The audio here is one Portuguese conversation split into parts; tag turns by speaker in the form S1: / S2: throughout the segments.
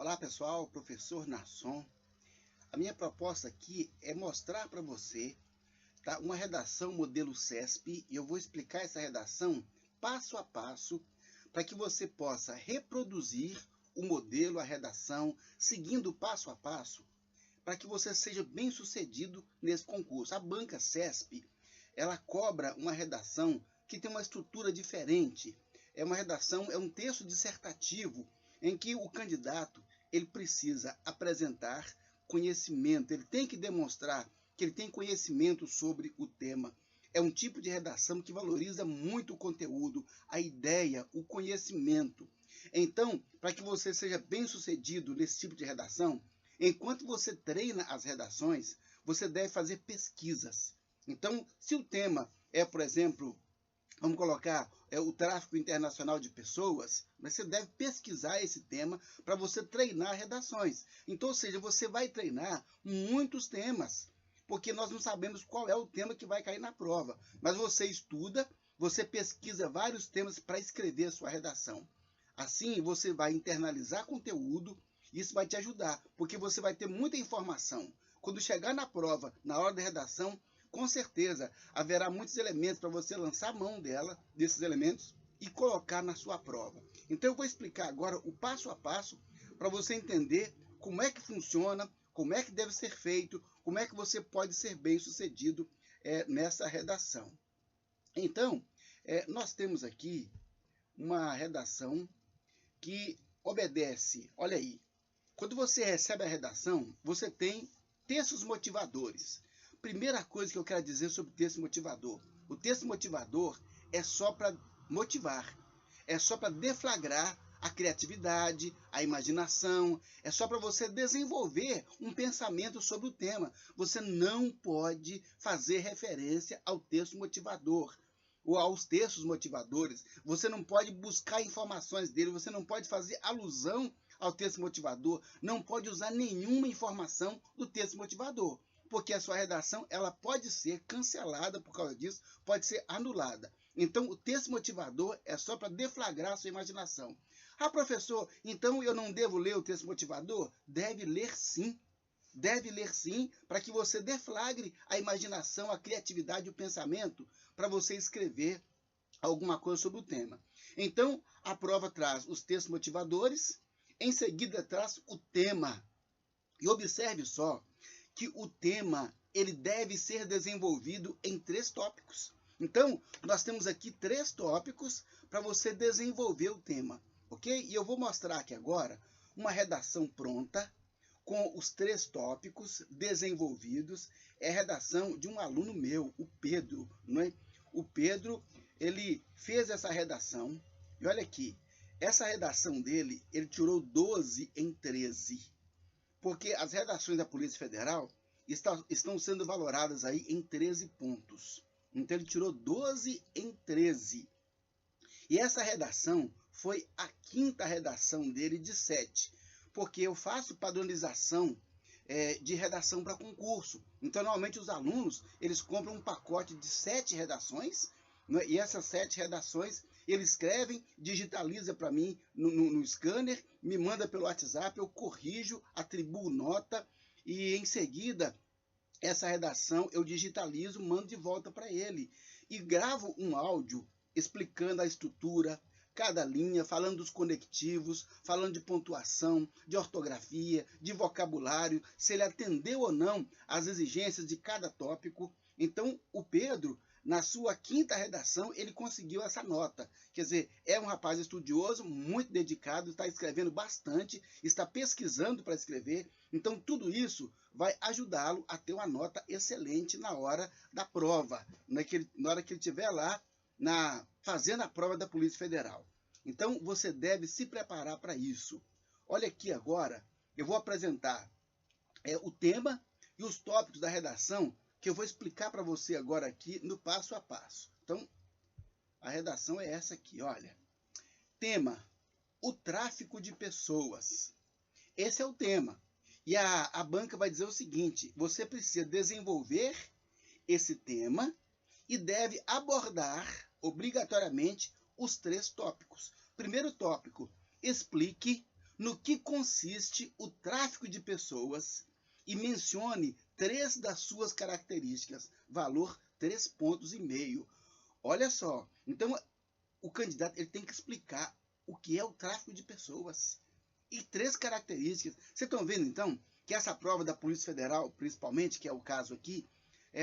S1: Olá pessoal, professor Nasson. A minha proposta aqui é mostrar para você, tá, uma redação modelo CESP, e eu vou explicar essa redação passo a passo para que você possa reproduzir o modelo, a redação, seguindo passo a passo, para que você seja bem sucedido nesse concurso. A banca CESP, ela cobra uma redação que tem uma estrutura diferente. É uma redação, é um texto dissertativo em que o candidato ele precisa apresentar conhecimento, ele tem que demonstrar que ele tem conhecimento sobre o tema. É um tipo de redação que valoriza muito o conteúdo, a ideia, o conhecimento. Então, para que você seja bem sucedido nesse tipo de redação, enquanto você treina as redações, você deve fazer pesquisas. Então, se o tema é, por exemplo, vamos colocar o tráfico internacional de pessoas, você deve pesquisar esse tema para você treinar redações. Então, ou seja, você vai treinar muitos temas, porque nós não sabemos qual é o tema que vai cair na prova. Mas você estuda, você pesquisa vários temas para escrever a sua redação. Assim, você vai internalizar conteúdo, e isso vai te ajudar, porque você vai ter muita informação. Quando chegar na prova, na hora da redação, com certeza haverá muitos elementos para você lançar a mão desses elementos, e colocar na sua prova. Então eu vou explicar agora o passo a passo para você entender como é que funciona, como é que deve ser feito, como é que você pode ser bem sucedido nessa redação. Então, nós temos aqui uma redação que obedece, olha aí, quando você recebe a redação, você tem textos motivadores. Primeira coisa que eu quero dizer sobre o texto motivador. O texto motivador é só para motivar, é só para deflagrar a criatividade, a imaginação, é só para você desenvolver um pensamento sobre o tema. Você não pode fazer referência ao texto motivador ou aos textos motivadores. Você não pode buscar informações dele, você não pode fazer alusão ao texto motivador, não pode usar nenhuma informação do texto motivador, porque a sua redação ela pode ser cancelada por causa disso, pode ser anulada. Então, o texto motivador é só para deflagrar a sua imaginação. Ah, professor, então eu não devo ler o texto motivador? Deve ler sim. Deve ler sim, para que você deflagre a imaginação, a criatividade e o pensamento para você escrever alguma coisa sobre o tema. Então, a prova traz os textos motivadores, em seguida traz o tema. E observe só que o tema ele deve ser desenvolvido em 3 tópicos. Então, nós temos aqui 3 tópicos para você desenvolver o tema, ok? E eu vou mostrar aqui agora uma redação pronta com os 3 tópicos desenvolvidos. É a redação de um aluno meu, o Pedro, não é? O Pedro, ele fez essa redação, e olha aqui, essa redação dele, ele tirou 12 em 13. Porque as redações da Polícia Federal estão sendo valoradas aí em 13 pontos. Então ele tirou 12 em 13. E essa redação foi a 5ª redação dele de 7. Porque eu faço padronização de redação para concurso. Então normalmente os alunos eles compram um pacote de 7 redações, né? E essas 7 redações eles escrevem, digitaliza para mim no scanner, me manda pelo WhatsApp, eu corrijo, atribuo nota e em seguida essa redação eu digitalizo, mando de volta para ele e gravo um áudio explicando a estrutura, cada linha, falando dos conectivos, falando de pontuação, de ortografia, de vocabulário, se ele atendeu ou não às exigências de cada tópico. Então o Pedro, na sua 5ª redação, ele conseguiu essa nota. Quer dizer, é um rapaz estudioso, muito dedicado, está escrevendo bastante, está pesquisando para escrever. Então, tudo isso vai ajudá-lo a ter uma nota excelente na hora da prova, na hora que ele estiver lá fazendo a prova da Polícia Federal. Então, você deve se preparar para isso. Olha aqui agora, eu vou apresentar o tema e os tópicos da redação, que eu vou explicar para você agora aqui no passo a passo. Então, a redação é essa aqui, olha. Tema, o tráfico de pessoas. Esse é o tema. E a banca vai dizer o seguinte, você precisa desenvolver esse tema e deve abordar obrigatoriamente os 3 tópicos. Primeiro tópico, explique no que consiste o tráfico de pessoas e mencione 3 das suas características. Valor 3,5 pontos. Olha só, então o candidato ele tem que explicar o que é o tráfico de pessoas e 3 características. Vocês estão vendo então que essa prova da Polícia Federal, principalmente, que é o caso aqui,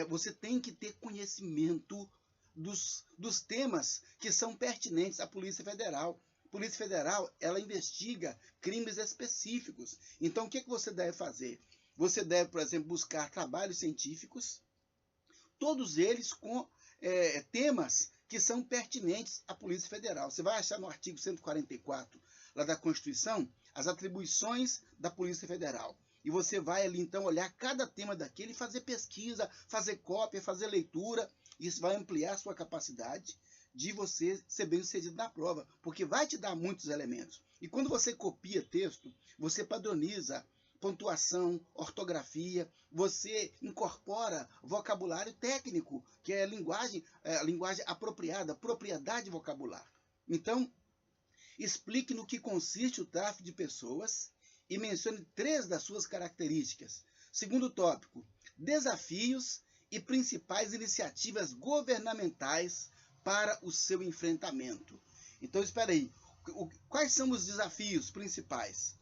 S1: você tem que ter conhecimento dos temas que são pertinentes à Polícia Federal. A Polícia Federal, ela investiga crimes específicos. Então, o que você deve fazer? Você deve, por exemplo, buscar trabalhos científicos, todos eles com temas que são pertinentes à Polícia Federal. Você vai achar no artigo 144 lá da Constituição as atribuições da Polícia Federal. E você vai ali, então, olhar cada tema daquele e fazer pesquisa, fazer cópia, fazer leitura. Isso vai ampliar a sua capacidade de você ser bem-sucedido na prova, porque vai te dar muitos elementos. E quando você copia texto, você padroniza pontuação, ortografia, você incorpora vocabulário técnico, que é a linguagem apropriada, propriedade vocabular. Então, explique no que consiste o tráfico de pessoas e mencione 3 das suas características. Segundo tópico, desafios e principais iniciativas governamentais para o seu enfrentamento. Então, espera aí, quais são os desafios principais?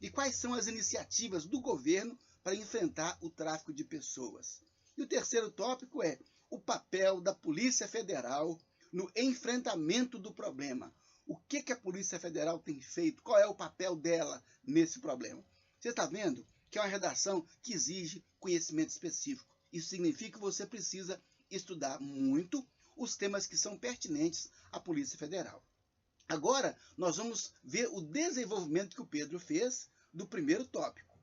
S1: E quais são as iniciativas do governo para enfrentar o tráfico de pessoas? E o terceiro tópico é o papel da Polícia Federal no enfrentamento do problema. O que a Polícia Federal tem feito? Qual é o papel dela nesse problema? Você está vendo que é uma redação que exige conhecimento específico. Isso significa que você precisa estudar muito os temas que são pertinentes à Polícia Federal. Agora, nós vamos ver o desenvolvimento que o Pedro fez do primeiro tópico.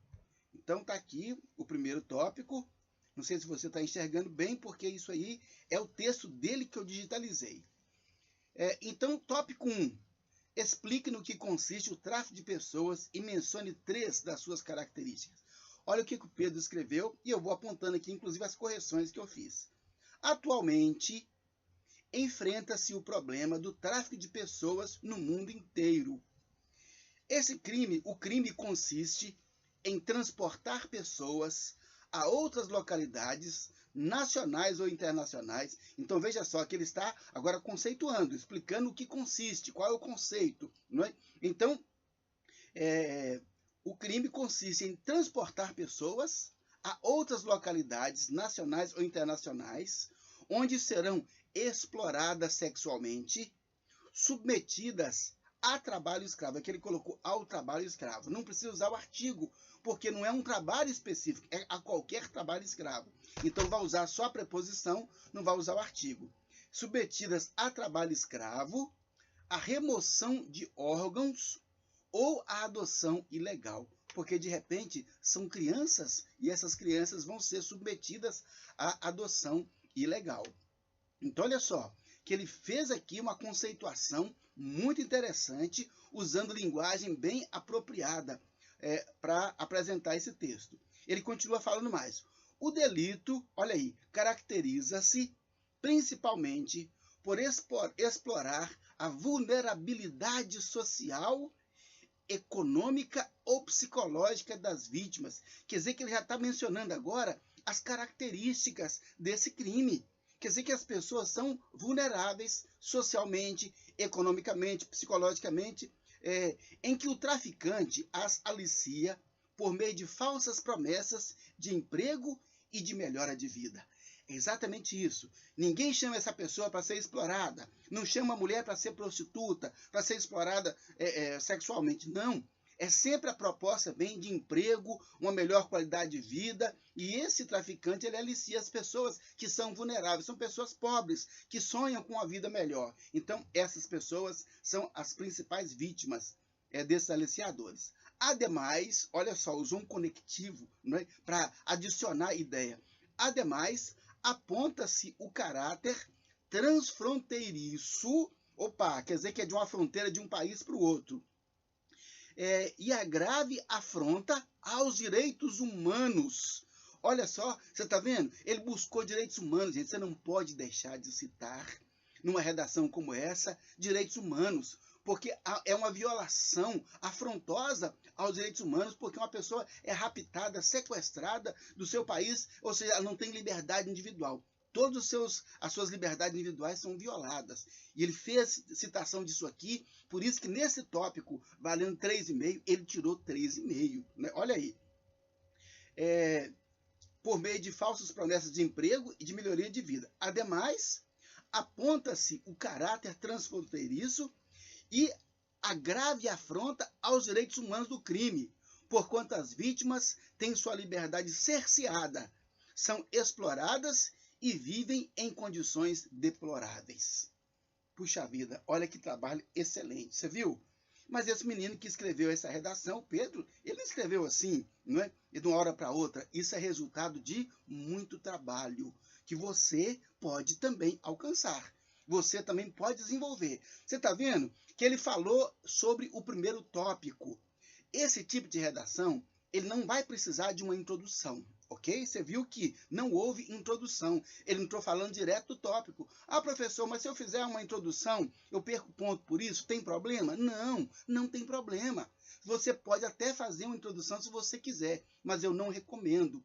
S1: Então, está aqui o primeiro tópico. Não sei se você está enxergando bem, porque isso aí é o texto dele que eu digitalizei. Então, tópico 1. Explique no que consiste o tráfico de pessoas e mencione 3 das suas características. Olha o que o Pedro escreveu, e eu vou apontando aqui, inclusive, as correções que eu fiz. Atualmente, enfrenta-se o problema do tráfico de pessoas no mundo inteiro. O crime consiste em transportar pessoas a outras localidades, nacionais ou internacionais. Então, veja só que ele está agora conceituando, explicando o que consiste, qual é o conceito. Não é? Então, o crime consiste em transportar pessoas a outras localidades, nacionais ou internacionais, onde serão exploradas sexualmente, submetidas a trabalho escravo. Aqui ele colocou ao trabalho escravo. Não precisa usar o artigo, porque não é um trabalho específico, é a qualquer trabalho escravo. Então, vai usar só a preposição, não vai usar o artigo. Submetidas a trabalho escravo, a remoção de órgãos ou a adoção ilegal. Porque, de repente, são crianças e essas crianças vão ser submetidas à adoção ilegal. Então, olha só, que ele fez aqui uma conceituação muito interessante, usando linguagem bem apropriada para apresentar esse texto. Ele continua falando mais. O delito, olha aí, caracteriza-se principalmente por explorar a vulnerabilidade social, econômica ou psicológica das vítimas. Quer dizer que ele já está mencionando agora as características desse crime. Quer dizer que as pessoas são vulneráveis socialmente, economicamente, psicologicamente, em que o traficante as alicia por meio de falsas promessas de emprego e de melhora de vida. É exatamente isso. Ninguém chama essa pessoa para ser explorada. Não chama a mulher para ser prostituta, para ser explorada sexualmente. Não. É sempre a proposta bem de emprego, uma melhor qualidade de vida. E esse traficante, ele alicia as pessoas que são vulneráveis. São pessoas pobres, que sonham com uma vida melhor. Então, essas pessoas são as principais vítimas desses aliciadores. Ademais, olha só, usou um conectivo, né, para adicionar ideia. Ademais, aponta-se o caráter transfronteiriço, quer dizer que é de uma fronteira de um país para o outro, e a grave afronta aos direitos humanos. Olha só, você está vendo? Ele buscou direitos humanos, gente. Você não pode deixar de citar, numa redação como essa, direitos humanos, porque é uma violação afrontosa aos direitos humanos, porque uma pessoa é raptada, sequestrada do seu país, ou seja, ela não tem liberdade individual. As suas liberdades individuais são violadas. E ele fez citação disso aqui, por isso que nesse tópico, valendo 3,5, ele tirou 3,5. Né? Olha aí. Por meio de falsas promessas de emprego e de melhoria de vida. Ademais, aponta-se o caráter transfronteiriço e a grave afronta aos direitos humanos do crime, porquanto as vítimas têm sua liberdade cerceada, são exploradas e vivem em condições deploráveis. Puxa vida, olha que trabalho excelente, você viu? Mas esse menino que escreveu essa redação, Pedro, ele não escreveu assim, não é? E de uma hora para outra. Isso é resultado de muito trabalho, que você pode também alcançar. Você também pode desenvolver. Você está vendo que ele falou sobre o primeiro tópico. Esse tipo de redação, ele não vai precisar de uma introdução. Ok? Você viu que não houve introdução. Ele entrou falando direto do tópico. Ah, professor, mas se eu fizer uma introdução, eu perco ponto por isso? Tem problema? Não, não tem problema. Você pode até fazer uma introdução se você quiser, mas eu não recomendo.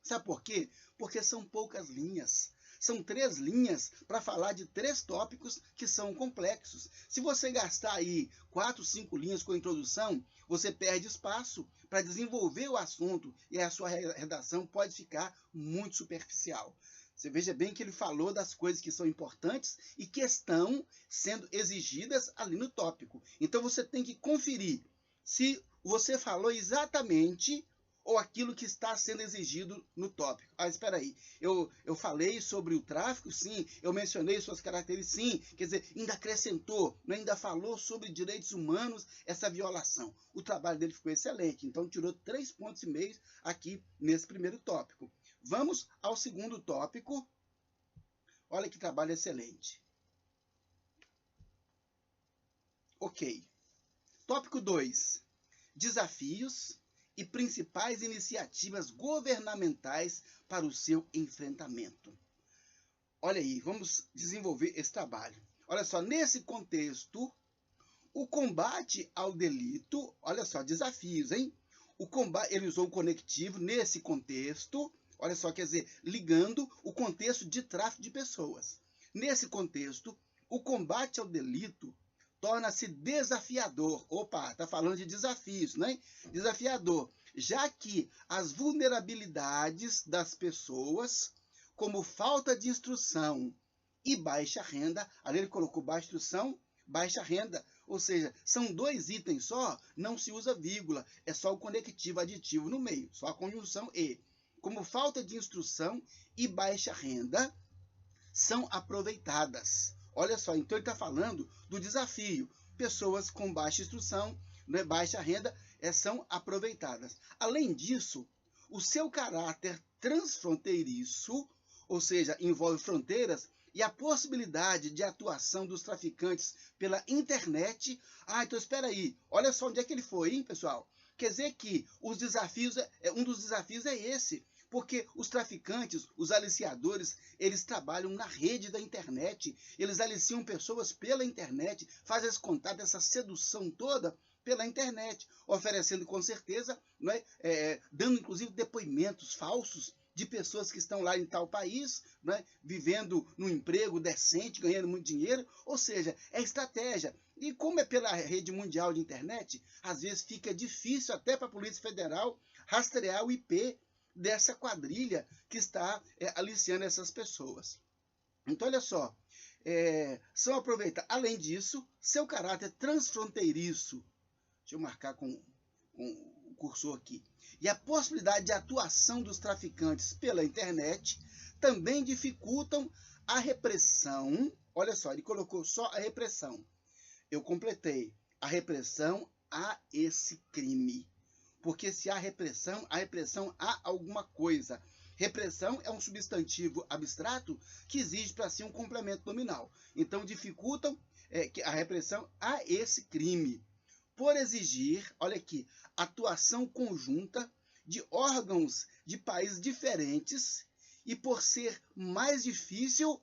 S1: Sabe por quê? Porque são poucas linhas. São 3 linhas para falar de 3 tópicos que são complexos. Se você gastar aí 4, 5 linhas com a introdução, você perde espaço para desenvolver o assunto e a sua redação pode ficar muito superficial. Você veja bem que ele falou das coisas que são importantes e que estão sendo exigidas ali no tópico. Então você tem que conferir se você falou exatamente ou aquilo que está sendo exigido no tópico. Ah, espera aí, eu falei sobre o tráfico, sim, eu mencionei suas características, sim, quer dizer, ainda acrescentou, ainda falou sobre direitos humanos, essa violação. O trabalho dele ficou excelente, então tirou 3,5 pontos aqui nesse primeiro tópico. Vamos ao segundo tópico. Olha que trabalho excelente. Ok. Tópico 2. Desafios e principais iniciativas governamentais para o seu enfrentamento. Olha aí, vamos desenvolver esse trabalho. Olha só, nesse contexto, o combate ao delito, olha só, desafios, hein? O combate, ele usou o conectivo nesse contexto, olha só, quer dizer, ligando o contexto de tráfico de pessoas. Nesse contexto, o combate ao delito torna-se desafiador. Opa, está falando de desafios, né? Desafiador, já que as vulnerabilidades das pessoas, como falta de instrução e baixa renda, ali ele colocou baixa instrução, baixa renda, ou seja, são 2 itens só, não se usa vírgula, é só o conectivo aditivo no meio, só a conjunção e. Como falta de instrução e baixa renda são aproveitadas. Olha só, então ele está falando do desafio. Pessoas com baixa instrução, né, baixa renda, são aproveitadas. Além disso, o seu caráter transfronteiriço, ou seja, envolve fronteiras, e a possibilidade de atuação dos traficantes pela internet. Ah, então espera aí, olha só onde é que ele foi, hein, pessoal? Quer dizer que os desafios, um dos desafios é esse. Porque os traficantes, os aliciadores, eles trabalham na rede da internet, eles aliciam pessoas pela internet, fazem esse contato, essa sedução toda pela internet, oferecendo com certeza, não é, dando inclusive depoimentos falsos de pessoas que estão lá em tal país, né, vivendo num emprego decente, ganhando muito dinheiro, ou seja, é estratégia. E como é pela rede mundial de internet, às vezes fica difícil até para a Polícia Federal rastrear o IP dessa quadrilha que está aliciando essas pessoas. Então, olha só, são aproveitados. Além disso, seu caráter transfronteiriço, deixa eu marcar com o cursor aqui, e a possibilidade de atuação dos traficantes pela internet também dificultam a repressão. Olha só, ele colocou só a repressão. Eu completei a repressão a esse crime. Porque se há repressão há alguma coisa. Repressão é um substantivo abstrato que exige para si um complemento nominal. Então, dificultam a repressão a esse crime. Por exigir, olha aqui, atuação conjunta de órgãos de países diferentes e por ser mais difícil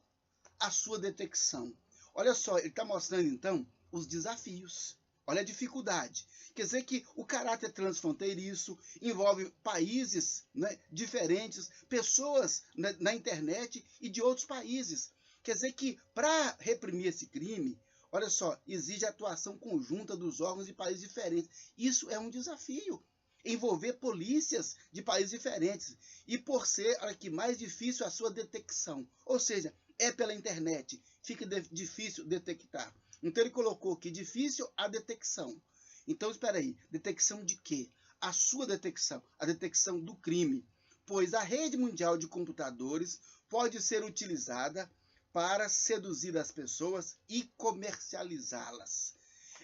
S1: a sua detecção. Olha só, ele está mostrando, então, os desafios. Olha a dificuldade. Quer dizer que o caráter transfronteiriço envolve países, né, diferentes, pessoas na internet e de outros países. Quer dizer que para reprimir esse crime, olha só, exige a atuação conjunta dos órgãos de países diferentes. Isso é um desafio. Envolver polícias de países diferentes. E por ser, olha aqui, mais difícil a sua detecção. Ou seja, é pela internet, fica difícil detectar. Então ele colocou que difícil a detecção. Então espera aí, detecção de quê? A sua detecção, a detecção do crime. Pois a rede mundial de computadores pode ser utilizada para seduzir as pessoas e comercializá-las.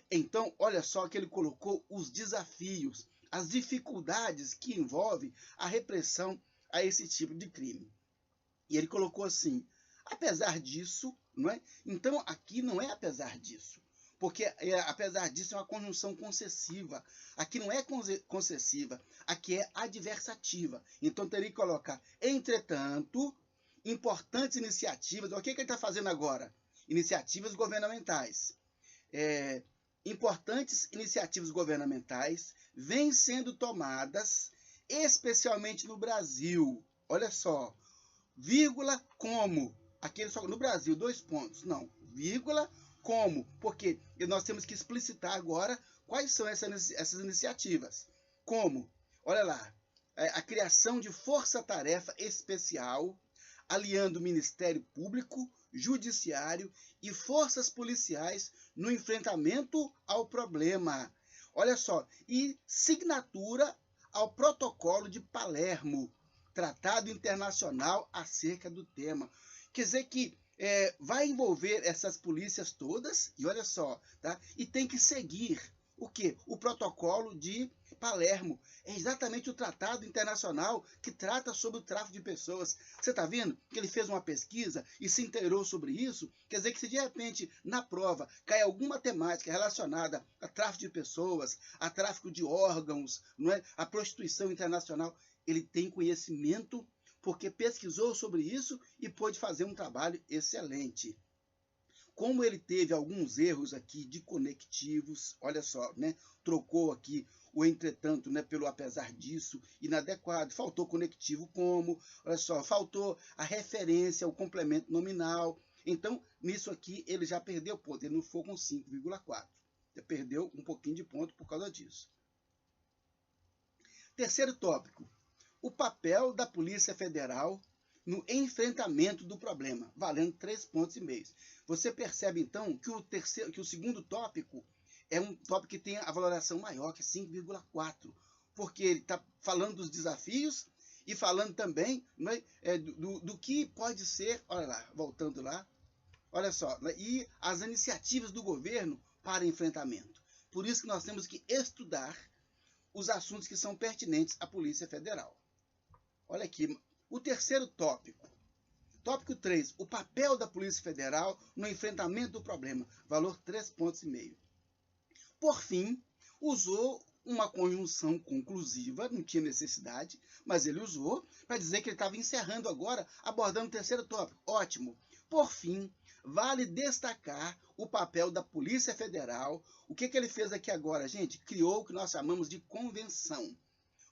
S1: Então, olha só que ele colocou os desafios, as dificuldades que envolvem a repressão a esse tipo de crime. E ele colocou assim, apesar disso, não é? Então aqui não é apesar disso, porque apesar disso é uma conjunção concessiva. Aqui não é concessiva, aqui é adversativa. Então teria que colocar, entretanto, importantes iniciativas. O que ele está fazendo agora? Iniciativas governamentais. Importantes iniciativas governamentais vêm sendo tomadas, especialmente no Brasil. Olha só, vírgula, como? Aqui só no Brasil, 2 pontos. Não, vírgula, como? Porque nós temos que explicitar agora quais são essas iniciativas. Como? Olha lá, a criação de força-tarefa especial, aliando o Ministério Público, Judiciário e forças policiais no enfrentamento ao problema. Olha só, e signatura ao Protocolo de Palermo, Tratado Internacional acerca do tema. Quer dizer que vai envolver essas polícias todas, e olha só, tá? E tem que seguir o quê? O Protocolo de Palermo. É exatamente o tratado internacional que trata sobre o tráfico de pessoas. Você está vendo que ele fez uma pesquisa e se inteirou sobre isso? Quer dizer que se de repente na prova cai alguma temática relacionada a tráfico de pessoas, a tráfico de órgãos, não é? A prostituição internacional, ele tem conhecimento porque pesquisou sobre isso e pôde fazer um trabalho excelente. Como ele teve alguns erros aqui de conectivos, olha só, né? Trocou aqui o entretanto, né, pelo apesar disso, inadequado, faltou conectivo como, olha só, faltou a referência ao complemento nominal. Então, nisso aqui, ele já perdeu ponto, ele não foi com 5,4. Já perdeu um pouquinho de ponto por causa disso. Terceiro tópico, o papel da Polícia Federal no enfrentamento do problema, valendo 3,5 pontos. Você percebe, então, que o segundo tópico é um tópico que tem a valoração maior, que é 5,4, porque ele está falando dos desafios e falando também, né, do que pode ser, olha lá, voltando lá, olha só, né, e as iniciativas do governo para enfrentamento. Por isso que nós temos que estudar os assuntos que são pertinentes à Polícia Federal. Olha aqui, o terceiro tópico. Tópico 3, o papel da Polícia Federal no enfrentamento do problema, valor 3,5 pontos. Por fim, usou uma conjunção conclusiva, não tinha necessidade, mas ele usou para dizer que ele estava encerrando agora, abordando o terceiro tópico. Ótimo. Por fim, vale destacar o papel da Polícia Federal. O que ele fez aqui agora, gente? Criou o que nós chamamos de convenção.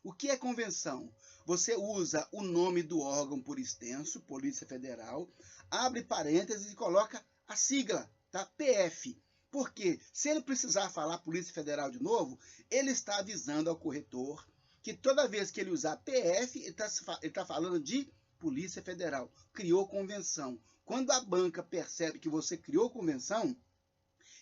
S1: O que é convenção? Você usa o nome do órgão por extenso, Polícia Federal, abre parênteses e coloca a sigla, tá? PF. Porque se ele precisar falar Polícia Federal de novo, ele está avisando ao corretor que toda vez que ele usar PF, ele está falando de Polícia Federal. Criou convenção. Quando a banca percebe que você criou convenção,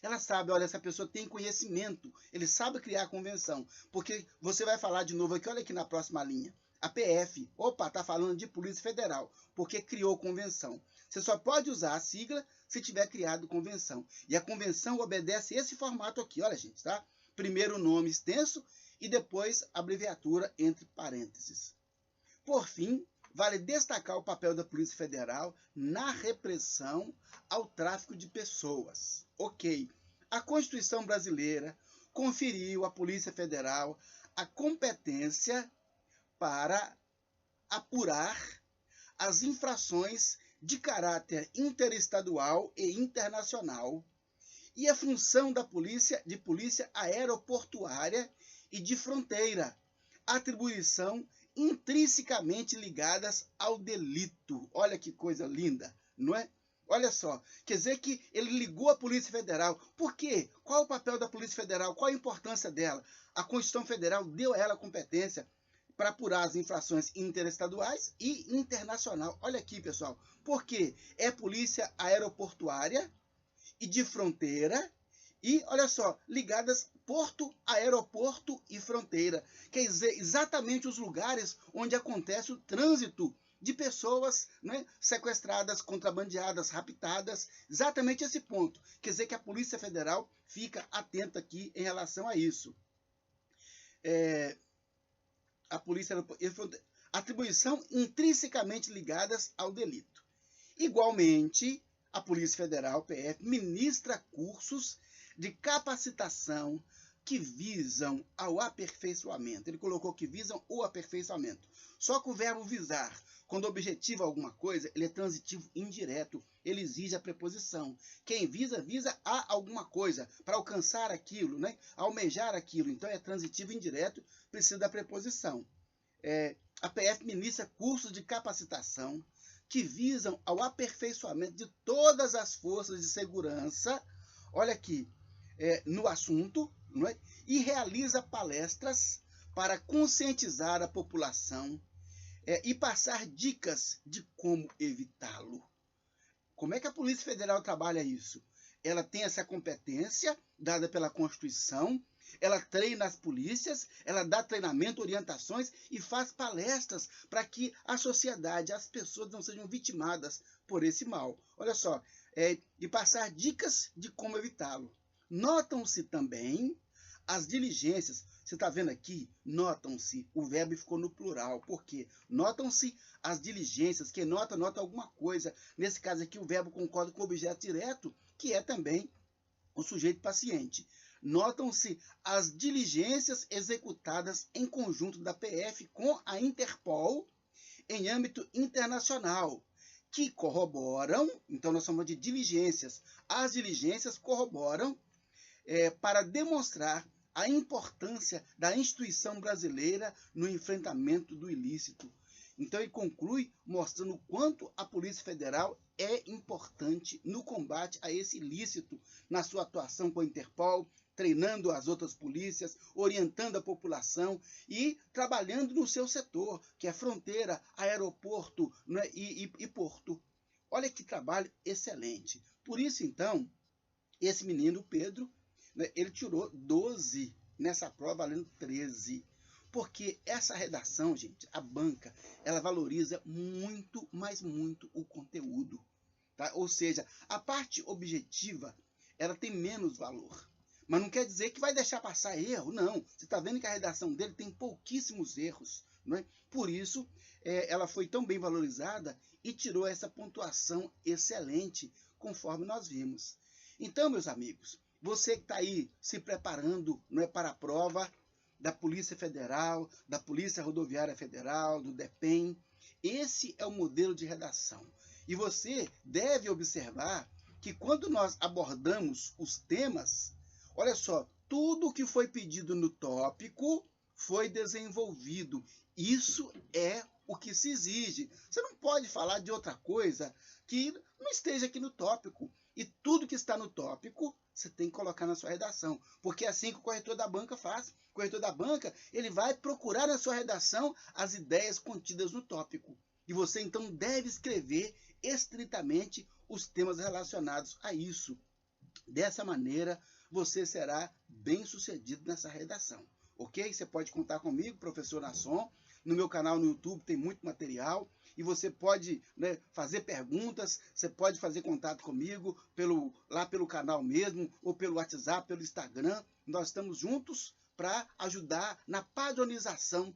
S1: ela sabe, olha, essa pessoa tem conhecimento, ele sabe criar convenção, porque você vai falar de novo aqui, olha aqui na próxima linha, a PF, opa, está falando de Polícia Federal, porque criou convenção. Você só pode usar a sigla se tiver criado convenção, e a convenção obedece esse formato aqui, olha gente, tá? Primeiro o nome extenso e depois a abreviatura entre parênteses. Por fim, vale destacar o papel da Polícia Federal na repressão ao tráfico de pessoas. Ok, a Constituição brasileira conferiu à Polícia Federal a competência para apurar as infrações de caráter interestadual e internacional e a função da polícia, de polícia aeroportuária e de fronteira, atribuição intrinsecamente ligadas ao delito. Olha que coisa linda, não é? Olha só, quer dizer que ele ligou a Polícia Federal. Por quê? Qual o papel da Polícia Federal? Qual a importância dela? A Constituição Federal deu a ela competência para apurar as infrações interestaduais e internacional. Olha aqui, pessoal. Por quê? É polícia aeroportuária e de fronteira e, olha só, ligadas porto, aeroporto e fronteira. Quer dizer, exatamente os lugares onde acontece o trânsito de pessoas, né, sequestradas, contrabandeadas, raptadas, exatamente esse ponto. Quer dizer que a Polícia Federal fica atenta aqui em relação a isso. A Polícia atribuição intrinsecamente ligadas ao delito. Igualmente, a Polícia Federal, PF, ministra cursos de capacitação que visam ao aperfeiçoamento. Ele colocou que visam o aperfeiçoamento. Só que o verbo visar, quando objetiva alguma coisa, ele é transitivo indireto. Ele exige a preposição. Quem visa, visa a alguma coisa, para alcançar aquilo, né? Almejar aquilo. Então, é transitivo indireto, precisa da preposição. A PF ministra cursos de capacitação que visam ao aperfeiçoamento de todas as forças de segurança, olha aqui, no assunto, não é? E realiza palestras para conscientizar a população e passar dicas de como evitá-lo. Como é que a Polícia Federal trabalha isso? Ela tem essa competência dada pela Constituição, ela treina as polícias, ela dá treinamento, orientações e faz palestras para que a sociedade, as pessoas não sejam vitimadas por esse mal. Olha só, de passar dicas de como evitá-lo. Notam-se também as diligências. Você está vendo aqui? Notam-se. O verbo ficou no plural. Por quê? Notam-se as diligências. Quem nota, nota alguma coisa. Nesse caso aqui, o verbo concorda com o objeto direto, que é também o sujeito paciente. Notam-se as diligências executadas em conjunto da PF com a Interpol em âmbito internacional, que corroboram, então nós chamamos de diligências. As diligências corroboram para demonstrar a importância da instituição brasileira no enfrentamento do ilícito. Então ele conclui mostrando o quanto a Polícia Federal é importante no combate a esse ilícito, na sua atuação com a Interpol, treinando as outras polícias, orientando a população e trabalhando no seu setor, que é fronteira, aeroporto, né, e porto. Olha que trabalho excelente. Por isso, então, esse menino, Pedro, né, ele tirou 12 nessa prova, valendo 13. Porque essa redação, gente, a banca, ela valoriza muito, mas muito o conteúdo. Tá? Ou seja, a parte objetiva, ela tem menos valor. Mas não quer dizer que vai deixar passar erro, não. Você está vendo que a redação dele tem pouquíssimos erros. Não é? Por isso, ela foi tão bem valorizada e tirou essa pontuação excelente, conforme nós vimos. Então, meus amigos, você que está aí se preparando, não é, para a prova da Polícia Federal, da Polícia Rodoviária Federal, do DEPEN, esse é o modelo de redação. E você deve observar que quando nós abordamos os temas, olha só, tudo que foi pedido no tópico foi desenvolvido. Isso é o que se exige. Você não pode falar de outra coisa que não esteja aqui no tópico. E tudo que está no tópico, você tem que colocar na sua redação. Porque é assim que o corretor da banca faz. O corretor da banca, ele vai procurar na sua redação as ideias contidas no tópico. E você, então, deve escrever estritamente os temas relacionados a isso. Dessa maneira, você será bem sucedido nessa redação. Ok? Você pode contar comigo, professor Nasson. No meu canal no YouTube tem muito material. E você pode, né, fazer perguntas, você pode fazer contato comigo lá pelo canal mesmo, ou pelo WhatsApp, pelo Instagram. Nós estamos juntos para ajudar na padronização